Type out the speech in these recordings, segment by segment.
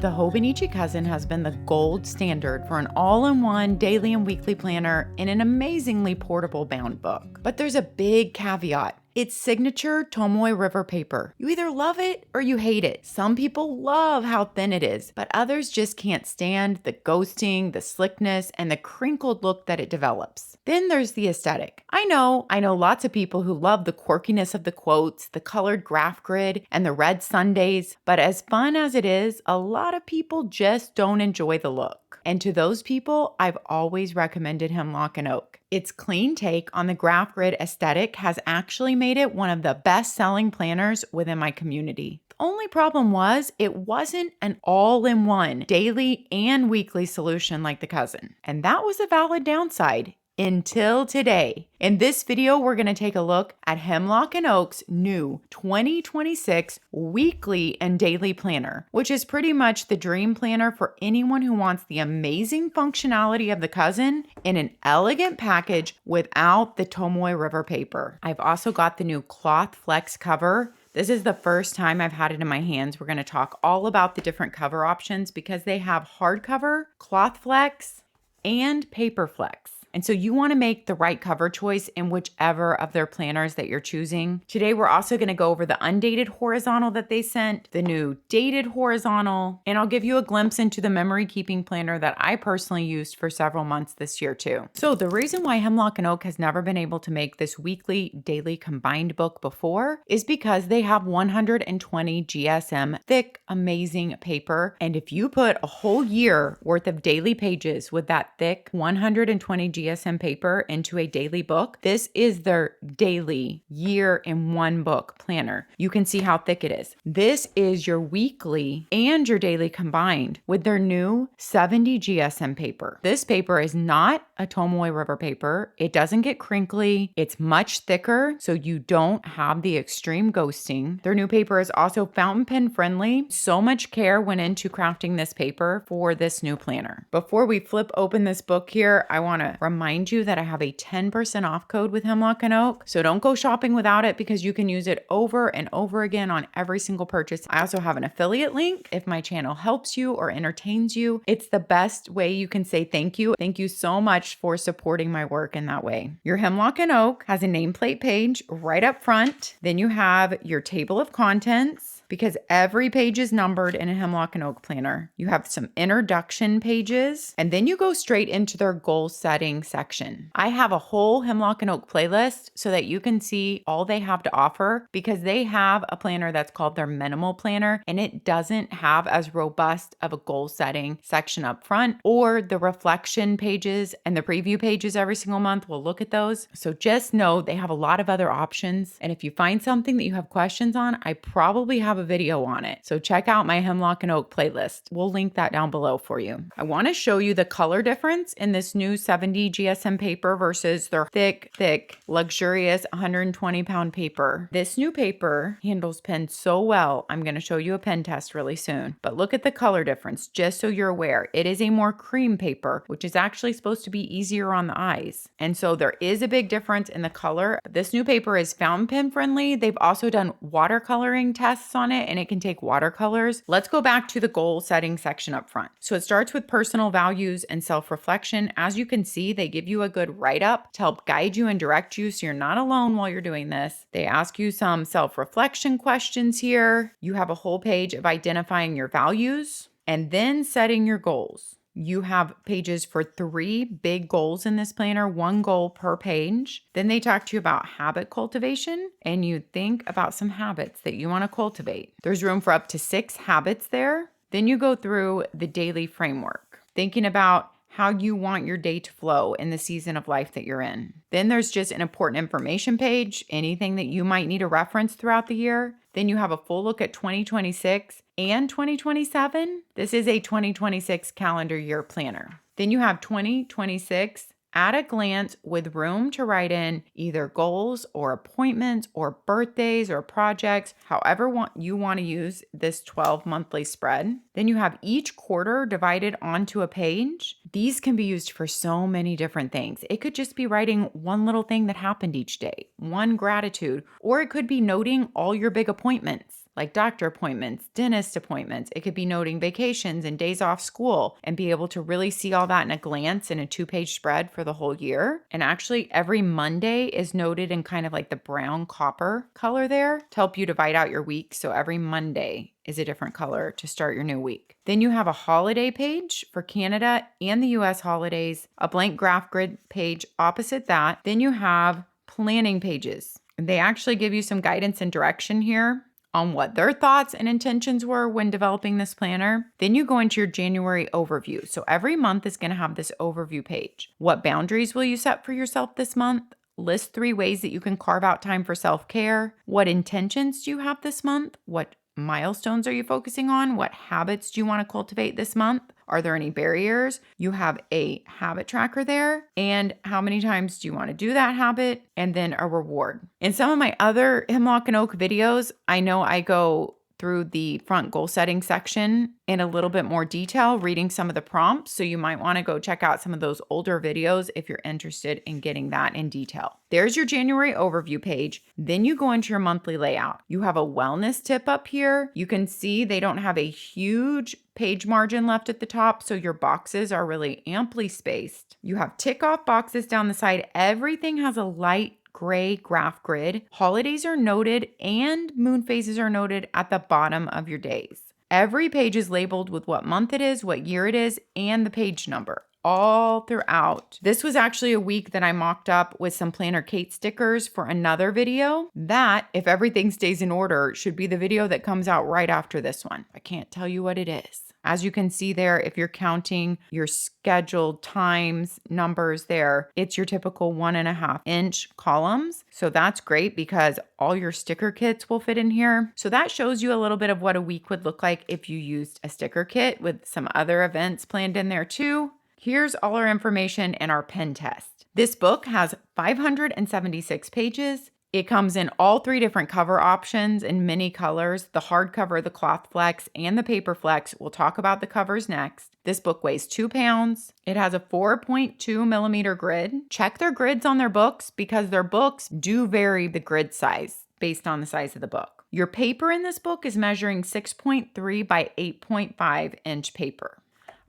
The Hobonichi Cousin has been the gold standard for an all-in-one daily and weekly planner in an amazingly portable bound book. But there's a big caveat. It's signature Tomoe River paper. You either love it or you hate it. Some people love how thin it is, but others just can't stand the ghosting, the slickness, and the crinkled look that it develops. Then there's the aesthetic. I know lots of people who love the quirkiness of the quotes, the colored graph grid, and the red Sundays, but as fun as it is, a lot of people just don't enjoy the look. And to those people, I've always recommended Hemlock Oak. Its clean take on the graph grid aesthetic has actually made it one of the best-selling planners within my community. The only problem was it wasn't an all-in-one daily and weekly solution like the Cousin. And that was a valid downside. Until today. In this video, we're going to take a look at Hemlock Oak's new 2026 weekly and daily planner, which is pretty much the dream planner for anyone who wants the amazing functionality of the Cousin in an elegant package without the Tomoe River paper. I've also got the new Cloth Flex cover. This is the first time I've had it in my hands. We're going to talk all about the different cover options because they have hardcover, Cloth Flex, and Paper Flex. And so you want to make the right cover choice in whichever of their planners that you're choosing. Today, we're also going to go over the undated horizontal that they sent, the new dated horizontal, and I'll give you a glimpse into the memory keeping planner that I personally used for several months this year too. So the reason why Hemlock Oak has never been able to make this weekly, daily combined book before is because they have 120 GSM thick, amazing paper. And if you put a whole year worth of daily pages with that thick 120 GSM paper into a daily book, this is their daily year in one book planner. You can see how thick it is. This is your weekly and your daily combined with their new 70 GSM paper. This paper is not a Tomoe River paper. It doesn't get crinkly. It's much thicker, so you don't have the extreme ghosting. Their new paper is also fountain pen friendly. So much care went into crafting this paper for this new planner. Before we flip open this book here, I want to remind you that I have a 10% off code with Hemlock Oak. So don't go shopping without it because you can use it over and over again on every single purchase. I also have an affiliate link if my channel helps you or entertains you. It's the best way you can say thank you. Thank you so much for supporting my work in that way. Your Hemlock Oak has a nameplate page right up front. Then you have your table of contents, because every page is numbered in a Hemlock Oak planner. You have some introduction pages, and then you go straight into their goal setting section. I have a whole Hemlock Oak playlist so that you can see all they have to offer because they have a planner that's called their minimal planner, and it doesn't have as robust of a goal setting section up front, or the reflection pages and the preview pages every single month. We'll look at those. So just know they have a lot of other options. And if you find something that you have questions on, I probably have a video on it. So check out my Hemlock Oak playlist. We'll link that down below for you. I want to show you the color difference in this new 70 GSM paper versus their thick, luxurious 120-pound paper. This new paper handles pen so well. I'm going to show you a pen test really soon. But look at the color difference, just so you're aware. It is a more cream paper, which is actually supposed to be easier on the eyes. And so there is a big difference in the color. This new paper is fountain pen friendly. They've also done watercoloring tests on it, and it can take watercolors. Let's go back to the goal setting section up front. So it starts with personal values and self-reflection. As you can see, they give you a good write-up to help guide you and direct you so you're not alone while you're doing this. They ask you some self-reflection questions here. You have a whole page of identifying your values and then setting your goals. You have pages for 3 big goals in this planner, 1 goal per page. Then they talk to you about habit cultivation, and you think about some habits that you want to cultivate. There's room for up to 6 habits there. Then you go through the daily framework, thinking about how you want your day to flow in the season of life that you're in. Then there's just an important information page, anything that you might need to reference throughout the year. Then you have a full look at 2026 and 2027. This is a 2026 calendar year planner. Then you have 2026 at a glance with room to write in either goals or appointments or birthdays or projects, however you want to use this 12 monthly spread. Then you have each quarter divided onto a page. These can be used for so many different things. It could just be writing one little thing that happened each day, one gratitude, or it could be noting all your big appointments. like doctor appointments, dentist appointments. It could be noting vacations and days off school and be able to really see all that in a glance in a 2-page spread for the whole year. And actually every Monday is noted in kind of like the brown copper color there to help you divide out your week. So every Monday is a different color to start your new week. Then you have a holiday page for Canada and the US holidays, a blank graph grid page opposite that. Then you have planning pages. They actually give you some guidance and direction here on what their thoughts and intentions were when developing this planner. Then you go into your January overview. So every month is going to have this overview page. What boundaries will you set for yourself this month? List 3 ways that you can carve out time for self-care. What intentions do you have this month? What milestones are you focusing on? What habits do you want to cultivate this month? Are there any barriers? You have a habit tracker there. And how many times do you want to do that habit? And then a reward. In some of my other Hemlock and Oak videos, I know I go through the front goal setting section in a little bit more detail, reading some of the prompts. So you might want to go check out some of those older videos if you're interested in getting that in detail. There's your January overview page. Then you go into your monthly layout. You have a wellness tip up here. You can see they don't have a huge page margin left at the top, so your boxes are really amply spaced. You have tick off boxes down the side. Everything has a light gray graph grid. Holidays are noted and moon phases are noted at the bottom of your days. Every page is labeled with what month it is, what year it is, and the page number all throughout. This was actually a week that I mocked up with some Planner Kate stickers for another video. That, if everything stays in order, should be the video that comes out right after this one. I can't tell you what it is. As you can see there, if you're counting your scheduled times, numbers there, it's your typical 1.5-inch columns. So that's great because all your sticker kits will fit in here. So that shows you a little bit of what a week would look like if you used a sticker kit with some other events planned in there too. Here's all our information and our pen test. This book has 576 pages. It comes in all 3 different cover options in many colors, the hardcover, the cloth flex, and the paper flex. We'll talk about the covers next. This book weighs 2 pounds. It has a 4.2 millimeter grid. Check their grids on their books because their books do vary the grid size based on the size of the book. Your paper in this book is measuring 6.3 by 8.5 inch paper.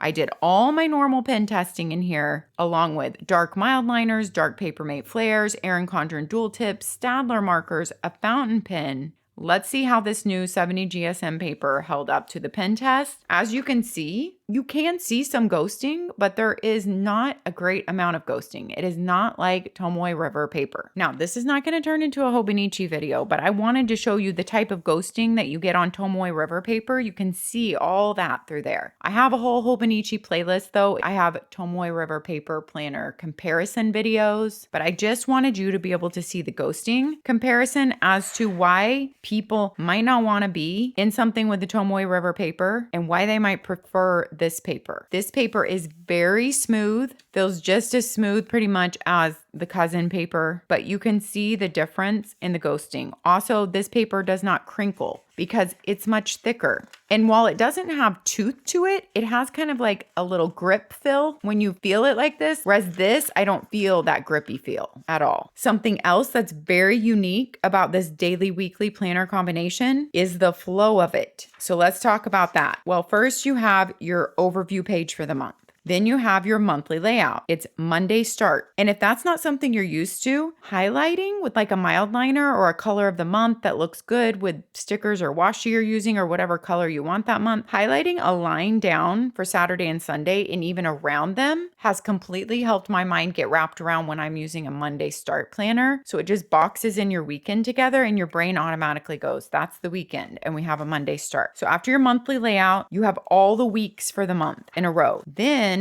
I did all my normal pen testing in here, along with dark mild liners, dark Papermate flares, Erin Condren dual tips, Staedtler markers, a fountain pen. Let's see how this new 70 GSM paper held up to the pen test. As you can see some ghosting, but there is not a great amount of ghosting. It is not like Tomoe River paper. Now, this is not going to turn into a Hobonichi video, but I wanted to show you the type of ghosting that you get on Tomoe River paper. You can see all that through there. I have a whole Hobonichi playlist though. I have Tomoe River paper planner comparison videos, but I just wanted you to be able to see the ghosting comparison as to why people might not want to be in something with the Tomoe River paper and why they might prefer this paper. This paper is very smooth, feels just as smooth pretty much as the cousin paper, but you can see the difference in the ghosting. Also, this paper does not crinkle because it's much thicker. And while it doesn't have tooth to it, it has kind of like a little grip feel when you feel it like this, whereas this, I don't feel that grippy feel at all. Something else that's very unique about this daily weekly planner combination is the flow of it. So let's talk about that. Well, first you have your overview page for the month. Then you have your monthly layout. It's Monday start. And if that's not something you're used to, highlighting with like a mild liner or a color of the month that looks good with stickers or washi you're using or whatever color you want that month, highlighting a line down for Saturday and Sunday and even around them has completely helped my mind get wrapped around when I'm using a Monday start planner. So it just boxes in your weekend together and your brain automatically goes, that's the weekend and we have a Monday start. So after your monthly layout, you have all the weeks for the month in a row. Then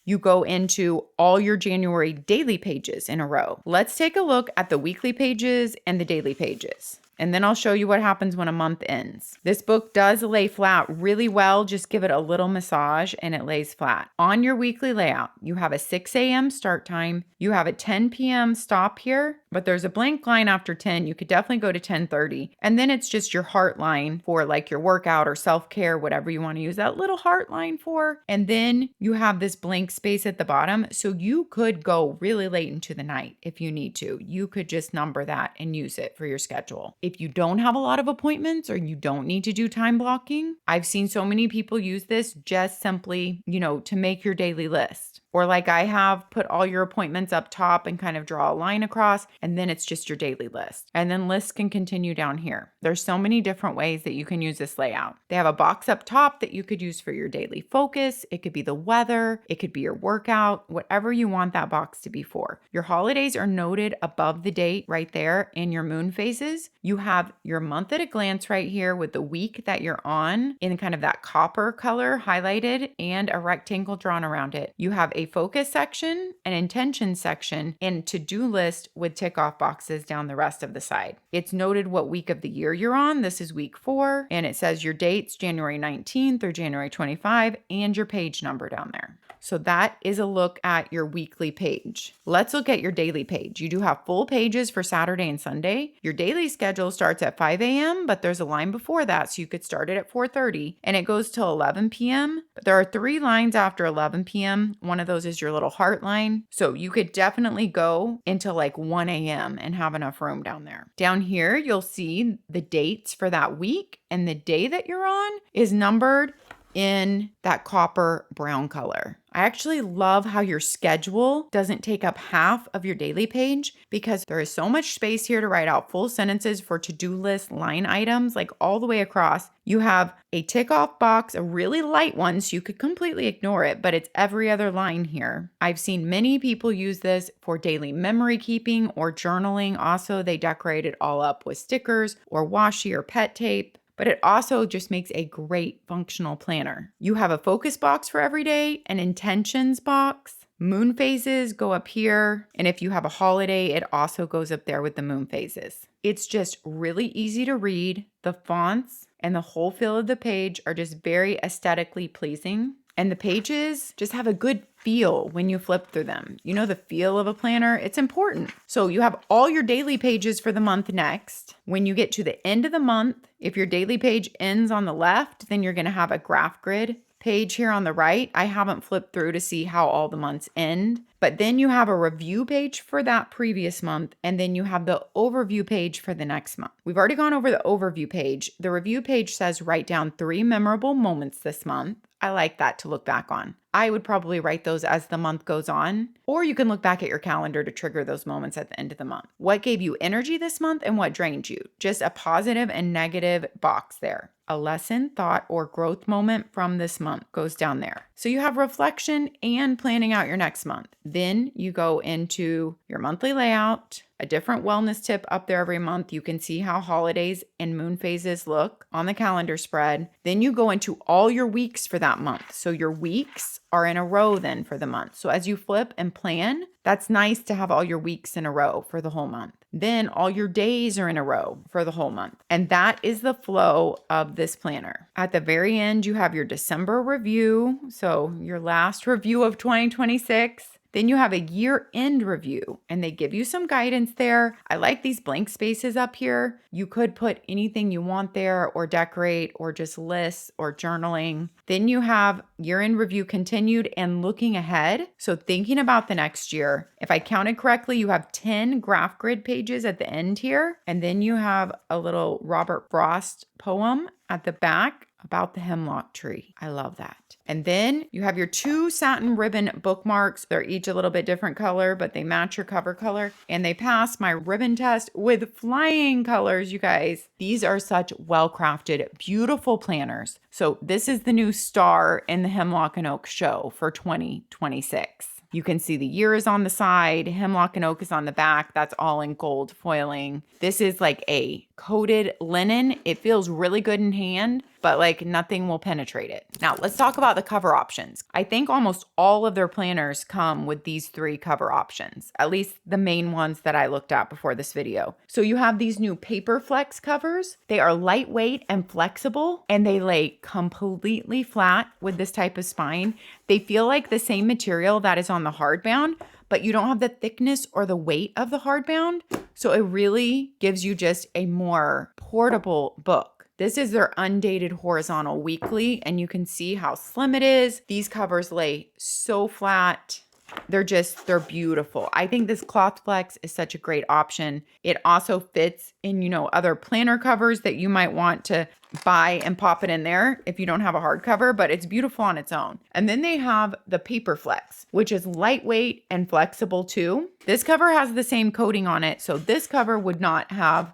you go into all your January daily pages in a row. Let's take a look at the weekly pages and the daily pages. And then I'll show you what happens when a month ends. This book does lay flat really well. Just give it a little massage and it lays flat. On your weekly layout, you have a 6 a.m. start time. You have a 10 p.m. stop here. but there's a blank line after 10. You could definitely go to 10:30. And then it's just your heart line for like your workout or self-care, whatever you want to use that little heart line for. And then you have this blank space at the bottom. So you could go really late into the night if you need to. You could just number that and use it for your schedule. If you don't have a lot of appointments or you don't need to do time blocking, I've seen so many people use this just simply, to make your daily list. Or like I have, put all your appointments up top and kind of draw a line across, and then it's just your daily list. And then lists can continue down here. There's so many different ways that you can use this layout. They have a box up top that you could use for your daily focus. It could be the weather. It could be your workout, whatever you want that box to be for. Your holidays are noted above the date right there in your moon phases. You have your month at a glance right here with the week that you're on in kind of that copper color highlighted and a rectangle drawn around it. You have a focus section, an intention section, and to-do list with tick off boxes down the rest of the side. It's noted what week of the year you're on. This is week 4, and it says your dates, January 19th or January 25, and your page number down there. So that is a look at your weekly page. Let's look at your daily page. You do have full pages for Saturday and Sunday. Your daily schedule starts at 5 a.m., but there's a line before that, so you could start it at 4:30, and it goes till 11 p.m. But there are 3 lines after 11 p.m. One of those is your little heart line. So you could definitely go until like 1 a.m. and have enough room down there. Down here, you'll see the dates for that week, and the day that you're on is numbered in that copper brown color. I actually love how your schedule doesn't take up half of your daily page because there is so much space here to write out full sentences for to-do list line items, like all the way across. You have a tick off box, a really light one, so you could completely ignore it, but it's every other line here. I've seen many people use this for daily memory keeping or journaling. Also, they decorate it all up with stickers or washi or pet tape. But it also just makes a great functional planner. You have a focus box for every day, an intentions box, moon phases go up here, and if you have a holiday, it also goes up there with the moon phases. It's just really easy to read. The fonts and the whole feel of the page are just very aesthetically pleasing. And the pages just have a good feel when you flip through them. You know, the feel of a planner, it's important. So you have all your daily pages for the month next. When you get to the end of the month, if your daily page ends on the left, then you're going to have a graph grid page here on the right. I haven't flipped through to see how all the months end, but then you have a review page for that previous month, and then you have the overview page for the next month. We've already gone over the overview page. The review page says write down 3 memorable moments this month. I like that to look back on. I would probably write those as the month goes on, or you can look back at your calendar to trigger those moments at the end of the month. What gave you energy this month and what drained you? Just a positive and negative box there. A lesson, thought, or growth moment from this month goes down there. So you have reflection and planning out your next month. Then you go into your monthly layout, a different wellness tip up there every month. You can see how holidays and moon phases look on the calendar spread. Then you go into all your weeks for that month. So your weeks are in a row then for the month. So as you flip and plan, that's nice to have all your weeks in a row for the whole month. Then all your days are in a row for the whole month. And that is the flow of this planner. At the very end, you have your December review. So your last review of 2026. Then you have a year-end review, and they give you some guidance there. I like these blank spaces up here. You could put anything you want there or decorate or just lists or journaling. Then you have year-end review continued and looking ahead. So thinking about the next year. If I counted correctly, you have 10 graph grid pages at the end here. And then you have a little Robert Frost poem at the back about the hemlock tree. I love that. And then you have your 2 satin ribbon bookmarks. They're each a little bit different color, but they match your cover color. And they pass my ribbon test with flying colors, you guys. These are such well-crafted, beautiful planners. So this is the new star in the Hemlock and Oak show for 2026. You can see the year is on the side, Hemlock and Oak is on the back. That's all in gold foiling. This is like a coated linen. It feels really good in hand, but like nothing will penetrate it. Now let's talk about the cover options. I think almost all of their planners come with these 3 cover options, at least the main ones that I looked at before this video. So you have these new Paper Flex covers. They are lightweight and flexible, and they lay completely flat with this type of spine. They feel like the same material that is on the hardbound, but you don't have the thickness or the weight of the hardbound. So it really gives you just a more portable book. This is their undated horizontal weekly, and you can see how slim it is. These covers lay so flat. They're beautiful. I think this cloth flex is such a great option. It also fits in, other planner covers that you might want to buy and pop it in there if you don't have a hardcover, but it's beautiful on its own. And then they have the paper flex, which is lightweight and flexible too. This cover has the same coating on it. So this cover would not have,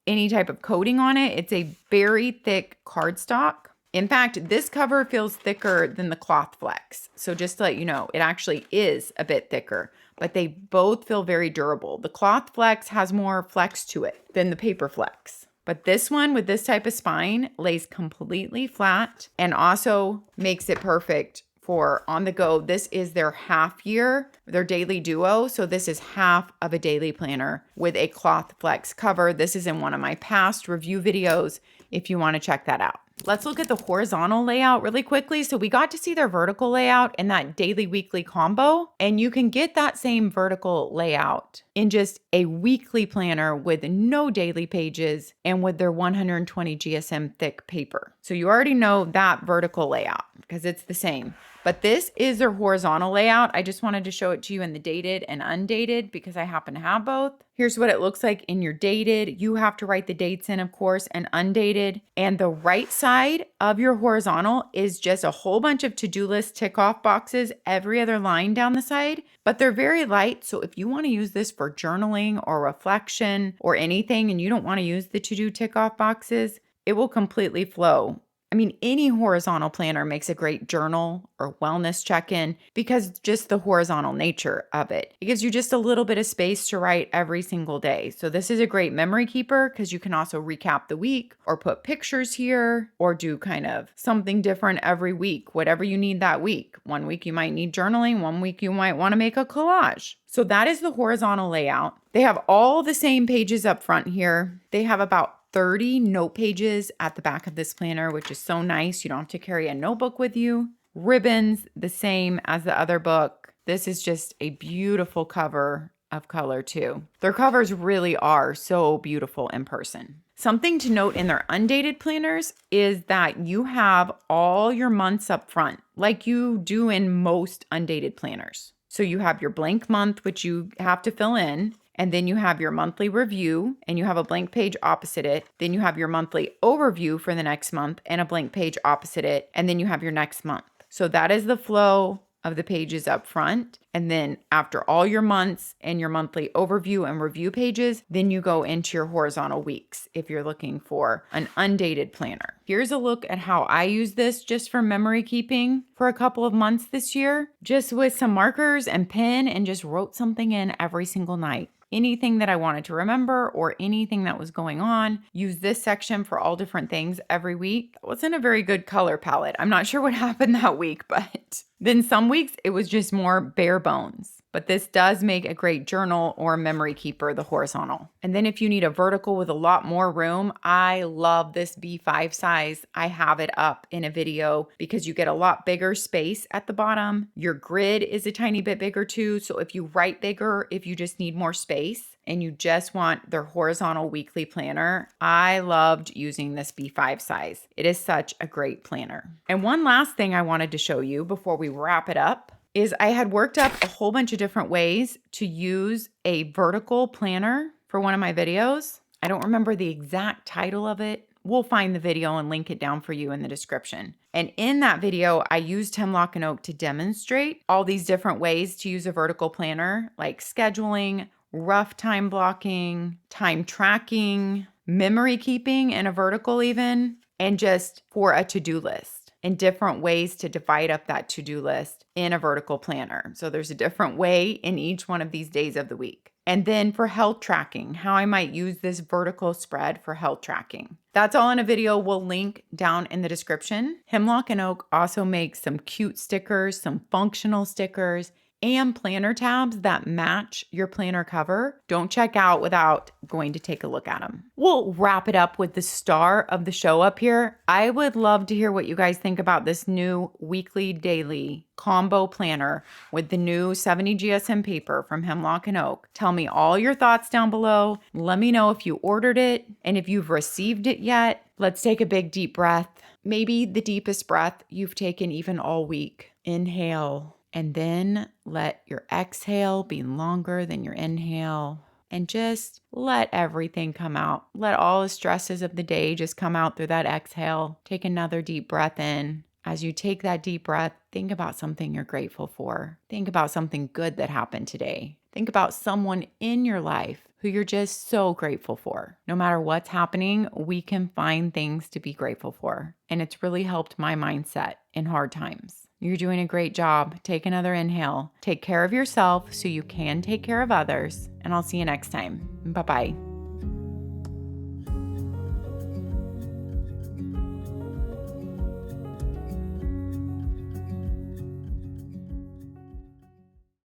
any type of coating on it. It's a very thick cardstock. In fact, this cover feels thicker than the cloth flex. So just to let you know, it actually is a bit thicker, but they both feel very durable. The cloth flex has more flex to it than the paper flex. But this one with this type of spine lays completely flat and also makes it perfect for on the go. This is their half year, their daily duo. So this is half of a daily planner with a cloth flex cover. This is in one of my past review videos if you want to check that out. Let's look at the horizontal layout really quickly. So we got to see their vertical layout in that daily weekly combo, and you can get that same vertical layout in just a weekly planner with no daily pages and with their 120 GSM thick paper. So you already know that vertical layout because it's the same. But this is their horizontal layout. I just wanted to show it to you in the dated and undated because I happen to have both. Here's what it looks like in your dated. You have to write the dates in, of course, and undated. And the right side of your horizontal is just a whole bunch of to-do list tick off boxes, every other line down the side, but they're very light. So if you want to use this for journaling or reflection or anything, and you don't want to use the to-do tick off boxes, it will completely flow. I mean, any horizontal planner makes a great journal or wellness check-in because just the horizontal nature of it. It gives you just a little bit of space to write every single day. So this is a great memory keeper because you can also recap the week or put pictures here or do kind of something different every week, whatever you need that week. One week you might need journaling. One week you might want to make a collage. So that is the horizontal layout. They have all the same pages up front here. They have about 30 note pages at the back of this planner, which is so nice. You don't have to carry a notebook with you. Ribbons, the same as the other book. This is just a beautiful cover of color too. Their covers really are so beautiful in person. Something to note in their undated planners is that you have all your months up front, like you do in most undated planners. So you have your blank month, which you have to fill in. And then you have your monthly review and you have a blank page opposite it. Then you have your monthly overview for the next month and a blank page opposite it. And then you have your next month. So that is the flow of the pages up front. And then after all your months and your monthly overview and review pages, then you go into your horizontal weeks if you're looking for an undated planner. Here's a look at how I use this just for memory keeping for a couple of months this year, just with some markers and pen, and just wrote something in every single night. Anything that I wanted to remember or anything that was going on. Use this section for all different things every week. It wasn't a very good color palette. I'm not sure what happened that week, but then some weeks it was just more bare bones. But this does make a great journal or memory keeper, the horizontal. And then if you need a vertical with a lot more room, I love this B5 size. I have it up in a video because you get a lot bigger space at the bottom. Your grid is a tiny bit bigger too. So if you write bigger, if you just need more space and you just want their horizontal weekly planner, I loved using this B5 size. It is such a great planner. And one last thing I wanted to show you before we wrap it up is I had worked up a whole bunch of different ways to use a vertical planner for one of my videos. I don't remember the exact title of it. We'll find the video and link it down for you in the description. And in that video, I used Hemlock Oak to demonstrate all these different ways to use a vertical planner, like scheduling, rough time blocking, time tracking, memory keeping in a vertical even, and just for a to-do list. And different ways to divide up that to-do list in a vertical planner. So there's a different way in each one of these days of the week. And then for health tracking, how I might use this vertical spread for health tracking. That's all in a video we'll link down in the description. Hemlock Oak also makes some cute stickers, some functional stickers, and planner tabs that match your planner cover, don't check out without going to take a look at them. We'll wrap it up with the star of the show up here. I would love to hear what you guys think about this new weekly daily combo planner with the new 70 GSM paper from Hemlock and Oak. Tell me all your thoughts down below. Let me know if you ordered it and if you've received it yet. Let's take a big deep breath. Maybe the deepest breath you've taken even all week. Inhale, and then let your exhale be longer than your inhale. And just let everything come out. Let all the stresses of the day just come out through that exhale. Take another deep breath in. As you take that deep breath, think about something you're grateful for. Think about something good that happened today. Think about someone in your life who you're just so grateful for. No matter what's happening, we can find things to be grateful for. And it's really helped my mindset in hard times. You're doing a great job. Take another inhale. Take care of yourself so you can take care of others. And I'll see you next time. Bye-bye.